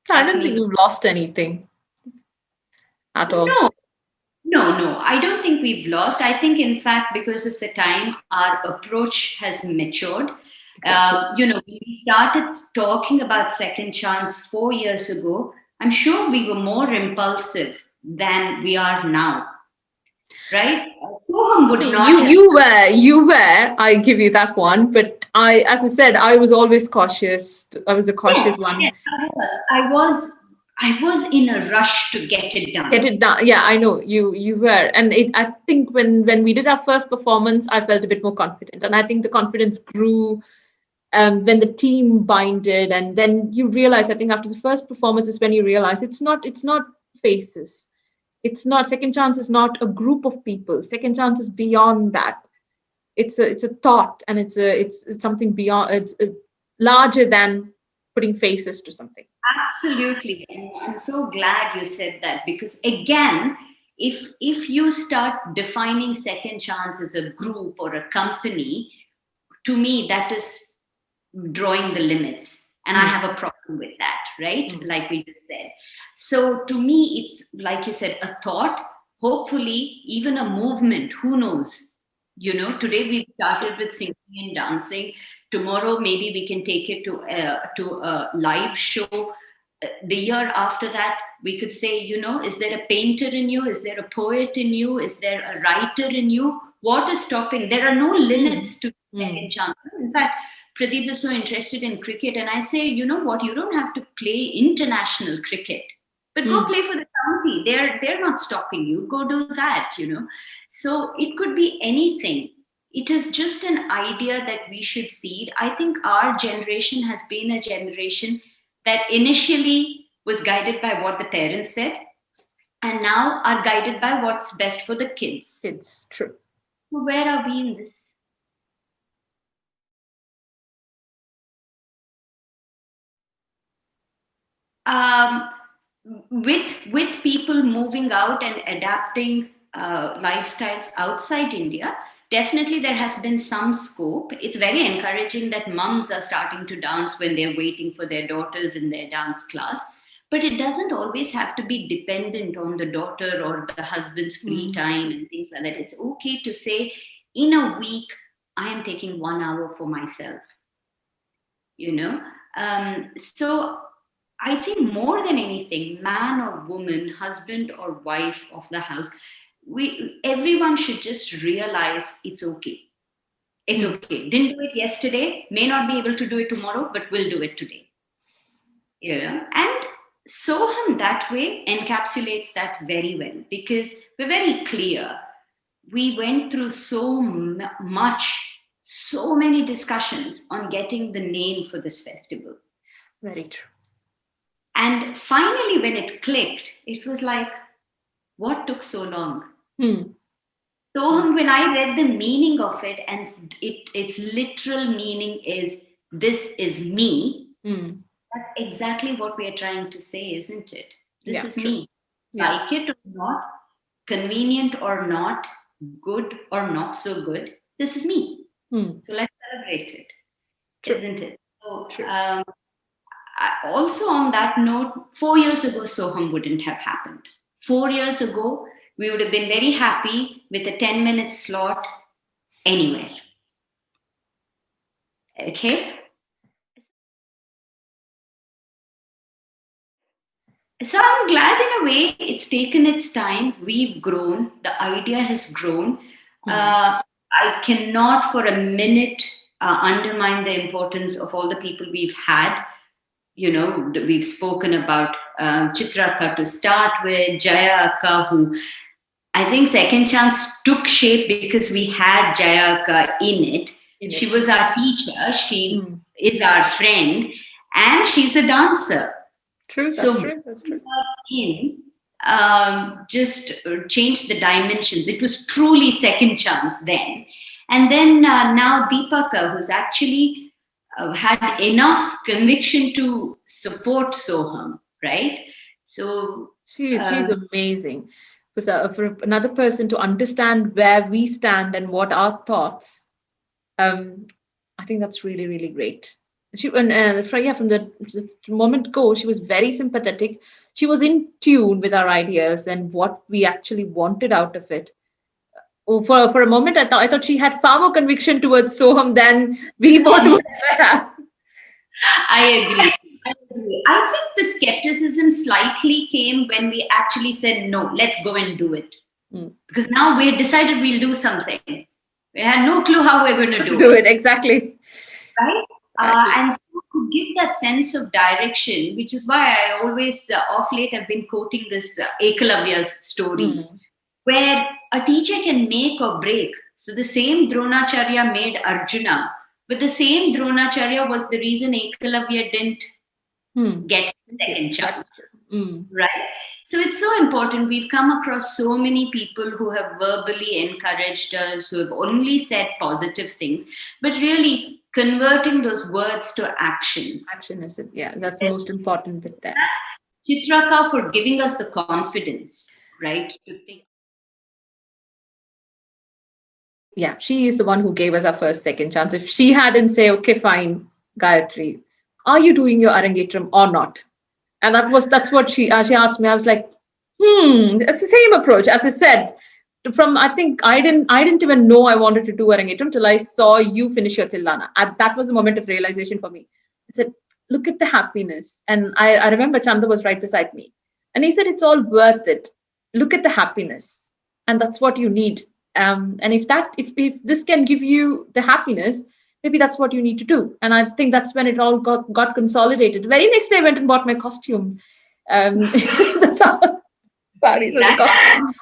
So I that's don't think me. we've lost anything at all. No, no. I don't think we've lost. I think, in fact, because of the time, our approach has matured. Exactly. When we started talking about second chance 4 years ago, I'm sure we were more impulsive than we are now, right? Soham would not have. You were. I give you that one, but as I said, I was always cautious. I was a Yes, cautious one. yes, I was in a rush to get it Get done. it done. Yeah, I know you were, and I think when we did our first performance, I felt a bit more confident, and I think the confidence grew when the team binded, and then you realize. I think after the first performance is when you realize it's not faces. It's not second chance is not a group of people. Second chance is beyond that. It's a thought, and it's something beyond. It's larger than putting faces to something. Absolutely. And I'm so glad you said that because again, if you start defining second chance as a group or a company, to me that is drawing the limits. And I Mm, have a problem with that, right? mm, Like we just said. So to me, it's like you said, a thought, hopefully, even a movement, who knows? Today we started with singing and dancing. Tomorrow, maybe we can take it to a live show. The year after that, we could say, is there a painter in you? Is there a poet in you? Is there a writer in you? What is stopping? There are no mm, limits to second mm, chance. In fact, Pradeep is so interested in cricket, and I say, you know what? You don't have to play international cricket, but go mm. play for the county. They're not stopping you. Go do that. So it could be anything. It is just an idea that we should seed. I think our generation has been a generation that initially was guided by what the parents said, and now are guided by what's best for the kids. It's true. So where are we in this? um, with people moving out and adapting lifestyles outside India, definitely there has been some scope. It's very encouraging that mums are starting to dance when they're waiting for their daughters in their dance class. But it doesn't always have to be dependent on the daughter or the husband's free Mm. time and things like that. It's okay to say, in a week, I am taking 1 hour for myself, you know so I think more than anything, man or woman, husband or wife of the house, we everyone should just realize it's okay. It's Mm. okay. Didn't do it yesterday, may not be able to do it tomorrow, but we'll do it today. And Soham that way encapsulates that very well because we're very clear. We went through much, so many discussions on getting the name for this festival. Very true. And finally, when it clicked, it was like, what took so long? Mm. Mm. So when I read the meaning of it, and its literal meaning is this is me, Mm. that's exactly what we are trying to say, isn't it? This Yeah, is true. me. Yeah. Like it or not, convenient or not, good or not so good, this is me. Mm. So let's celebrate it, True. isn't it? So True. also on that note, 4 years ago, Soham wouldn't have happened. 4 years ago, we would have been very happy with a 10-minute slot anywhere. Okay? So I'm glad in a way it's taken its time. We've grown, the idea has grown. Mm. I cannot for a minute undermine the importance of all the people we've had. We've spoken about Chitra Akka to start with, Jaya Akka, who I think Second Chance took shape because we had Jayaka in it. In She it. was our teacher, she Mm. is our friend, and she's a dancer. True. That's So true. That's bringing true. her in just changed the dimensions. It was truly Second Chance then. And then now Deepaka, who's actually had enough conviction to support Soham, right? So, She's um, amazing. For another person to understand where we stand and what our thoughts, um, I think that's really, really great. She and Freya, from the moment go, she was very sympathetic. She was in tune with our ideas and what we actually wanted out of it. Oh, for a moment, I thought she had far more conviction towards Soham than we both would ever have. I agree. I agree. I think the skepticism slightly came when we actually said, no, let's go and do it. Mm. Because now we had decided we'll do something. We had no clue how we're going to To do do it. it exactly. Right? Exactly. And so to give that sense of direction, which is why I always, off late, I've been quoting this Ekalavya's story, Mm. where a teacher can make or break. So the same Dronacharya made Arjuna, but the same Dronacharya was the reason Ekalavya didn't Hmm. get Yeah, second that's chance. true. Mm. Right? So it's so important. We've come across so many people who have verbally encouraged us, who have only said positive things, but really converting those words to actions. Action is it? Yeah, that's the most important bit there. Chitraka for giving us the confidence, right? To think. Yeah, she is the one who gave us our first second chance. If she hadn't say, okay, fine, Gayatri, are you doing your Arangetram or not? And that's what she asked me. I was like, it's the same approach as I said. From I think I didn't even know I wanted to do Arangetram till I saw you finish your Tilana. That was the moment of realization for me. I said, look at the happiness, and I remember Chanda was right beside me, and he said it's all worth it. Look at the happiness, and that's what you need. And if this can give you the happiness, maybe that's what you need to do. And I think that's when it all got consolidated. The very next day I went and bought my costume. That's how sorry, so the That's costume.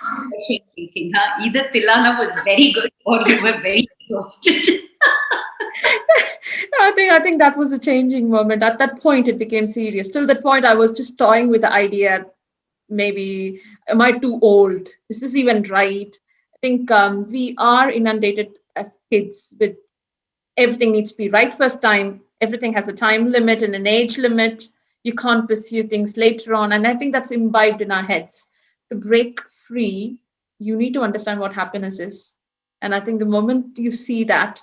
thinking, huh? Either Tilana was very good or you were very exhausted. I think that was a changing moment. At that point it became serious. Till that point I was just toying with the idea, maybe am I too old? Is this even right? I think we are inundated as kids with everything needs to be right first time. Everything has a time limit and an age limit. You can't pursue things later on. And I think that's imbibed in our heads. To break free, you need to understand what happiness is. And I think the moment you see that,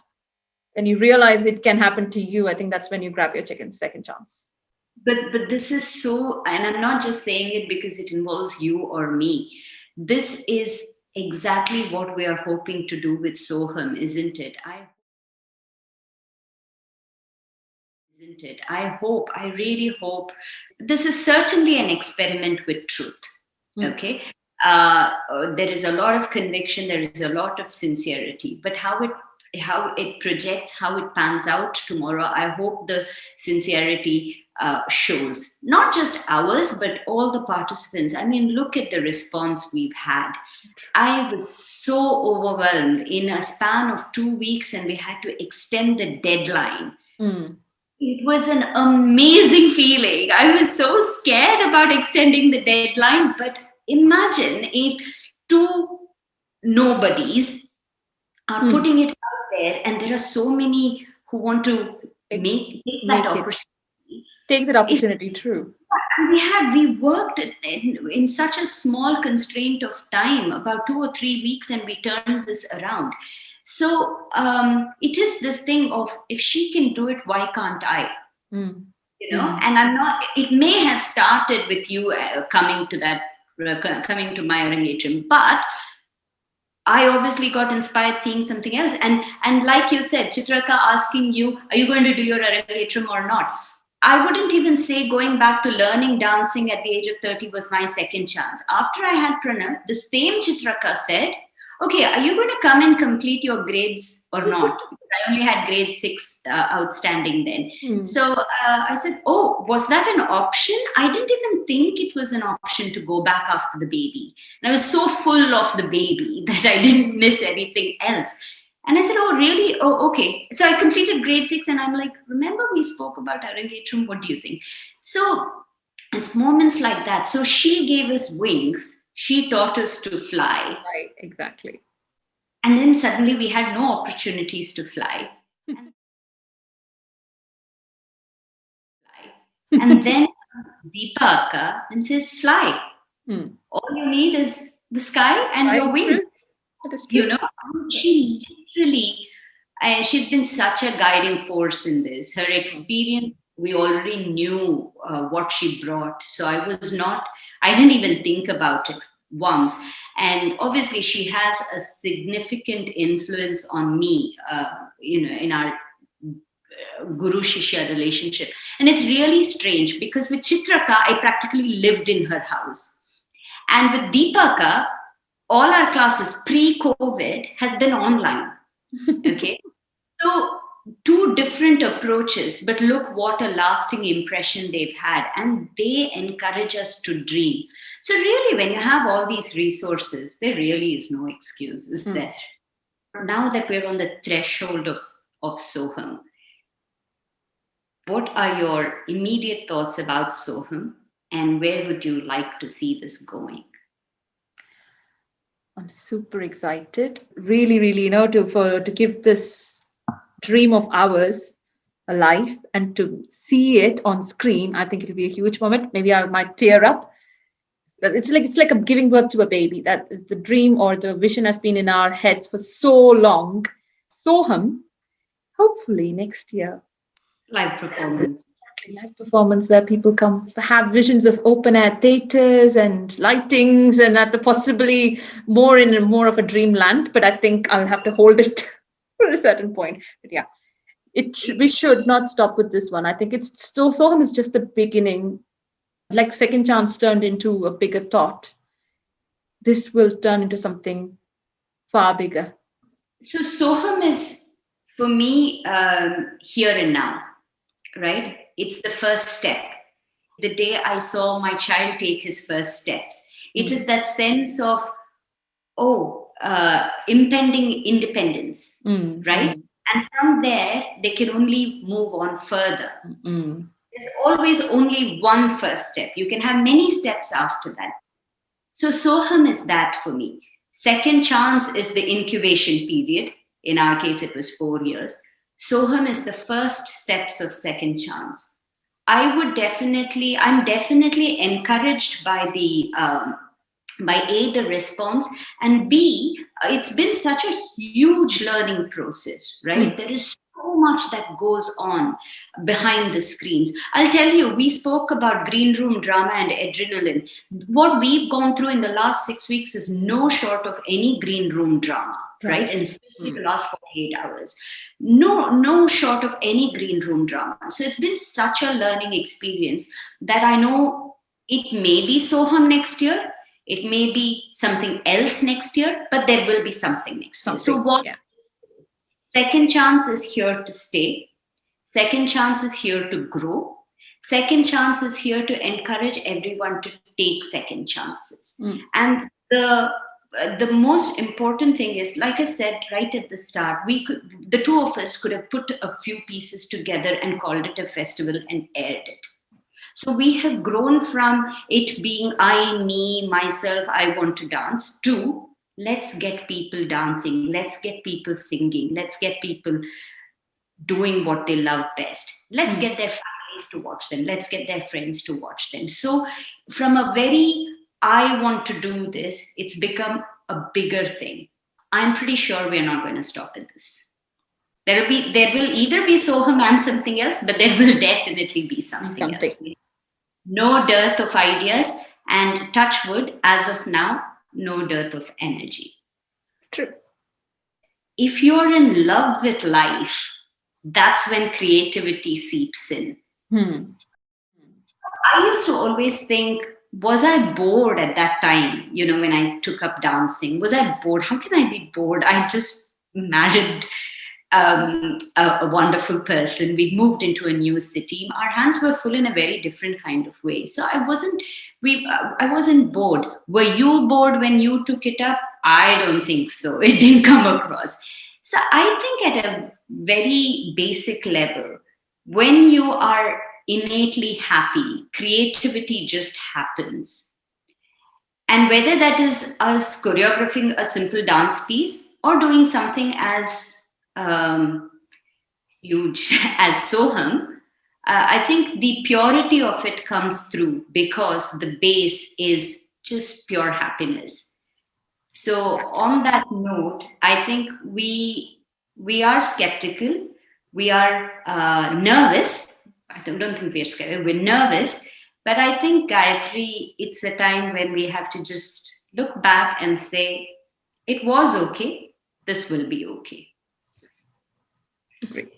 and you realize it can happen to you, I think that's when you grab your chicken second chance. But this is so, and I'm not just saying it because it involves you or me. This is exactly what we are hoping to do with Soham, isn't it? I hope, I really hope. This is certainly an experiment with truth. Mm. Okay. There is a lot of conviction, there is a lot of sincerity, but how it projects, how it pans out tomorrow, I hope the sincerity shows not just ours but all the participants. I mean, look at the response we've had. I was so overwhelmed in a span of 2 weeks, and we had to extend the deadline. Mm. It was an amazing feeling. I was so scared about extending the deadline, but imagine if two nobodies are Mm. putting it out there, and there are so many who want to Make, take that make it. opportunity. Take that If opportunity, true. and we worked in such a small constraint of time, about 2 or 3 weeks, and we turned this around. So it is this thing of, if she can do it, why can't I? Mm. Mm. And I'm not. It may have started with you coming to my engagement, but I obviously got inspired seeing something else. And like you said, Chitraka asking you, are you going to do your Arangetram or not? I wouldn't even say going back to learning dancing at the age of 30 was my second chance. After I had Pranav, the same Chitraka said, okay, are you going to come and complete your grades or not? I only had grade six outstanding then. Mm. So I said, oh, was that an option? I didn't even think it was an option to go back after the baby. And I was so full of the baby that I didn't miss anything else. And I said, oh, really? Oh, okay. So I completed grade six, and I'm like, remember we spoke about Arangetram? What do you think? So it's moments like that. So she gave us wings. She taught us to fly. Right, exactly. And then suddenly we had no opportunities to fly. And, and then Deepaka and says, fly. Mm. All you need is the sky and your Right, wings. true. That is true. She literally, And she's been such a guiding force in this. Her experience, we already knew what she brought. So I didn't even think about it once. And obviously, she has a significant influence on me, in our guru shishya relationship. And it's really strange because with Chitraka, I practically lived in her house. And with Deepaka, all our classes pre-COVID has been online. Okay. So, two different approaches, but look what a lasting impression they've had. And they encourage us to dream. So, really, when you have all these resources, there really is no excuses there. Now that we're on the threshold of Soham, what are your immediate thoughts about Soham, and where would you like to see this going? I'm super excited. Really, really, to give this dream of ours a life and to see it on screen. I think it'll be a huge moment. Maybe I might tear up. But it's like a giving birth to a baby. That the dream or the vision has been in our heads for so long. Soham, hopefully next year. Live performance. Live performance where people come have visions of open air theaters and lightings and at the possibly more of a dreamland. But I think I'll have to hold it for a certain point. But yeah, we should not stop with this one. I think it's still Soham is just the beginning. Like Second Chance turned into a bigger thought. This will turn into something far bigger. So Soham is for me here and now. Right? It's the first step. The day I saw my child take his first steps, it is that sense of, impending independence, right? And from there, they can only move on further. There's always only one first step. You can have many steps after that. So Soham is that for me. Second Chance is the incubation period. In our case, it was 4 years. Soham is the first steps of Second Chance. I'm definitely encouraged by the response, and B, it's been such a huge learning process, right? There is so much that goes on behind the screens. I'll tell you, we spoke about green room drama and adrenaline. What we've gone through in the last 6 weeks is no short of any green room drama. Right, and especially the last 48 hours, no short of any green room drama. So it's been such a learning experience that I know it may be Soham next year, it may be something else next year, but there will be something next year. So what? Yeah. Second Chance is here to stay. Second Chance is here to grow. Second Chance is here to encourage everyone to take second chances. And the most important thing is, like I said right at the start, the two of us could have put a few pieces together and called it a festival and aired it. So we have grown from it being I, me, myself, I want to dance, to let's get people dancing, let's get people singing, let's get people doing what they love best. Let's get their families to watch them, let's get their friends to watch them. So from a very I want to do this, it's become a bigger thing. I'm pretty sure we're not going to stop at this. There will either be Soham and something else, but there will definitely be something else. No dearth of ideas, and touch wood, as of now, no dearth of energy. True. If you're in love with life, that's when creativity seeps in. I used to always think, was I bored at that time? When I took up dancing, was I bored? How can I be bored? I just married a wonderful person. We moved into a new city. Our hands were full in a very different kind of way. So I wasn't bored. Were you bored when you took it up? I don't think so. It didn't come across. So I think at a very basic level, when you are innately happy, creativity just happens. And whether that is us choreographing a simple dance piece or doing something as huge as Soham, I think the purity of it comes through because the base is just pure happiness. So on that note, I think we We are skeptical. We are nervous. I don't think we're scared. We're nervous. But I think, Gayatri, it's a time when we have to just look back and say, it was okay. This will be okay. Great.